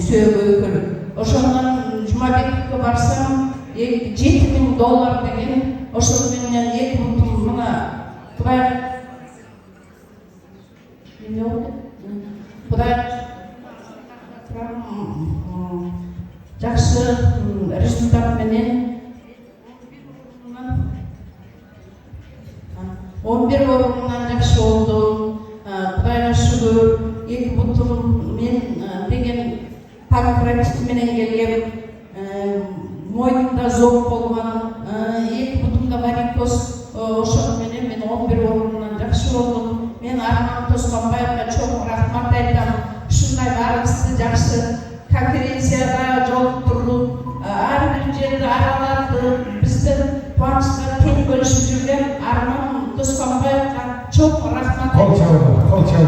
сөөгө. Ошондан Жумабековке барсам, $7.000 деген, ошол менен 2 мына Кудай жакшы результат менен 11 орундан жакшы болдум. Кудайга шүгүр, 2 бутум мен деген панкреатит менен келгем, мойнумда зоб болгон, 2 бутумда варикоз, ошол менен мен 11 орундан жакшы болдум. Мен Арман Тосконбаевга чоң рахмат айтам. Ушундай барыбызды жакшы конференцияда жолуктуруп, ар бир жерди аралады, биздин кубанычка тең бөлүшүп жүргөн Арман Тосконбаевга чоң рахмат айтам.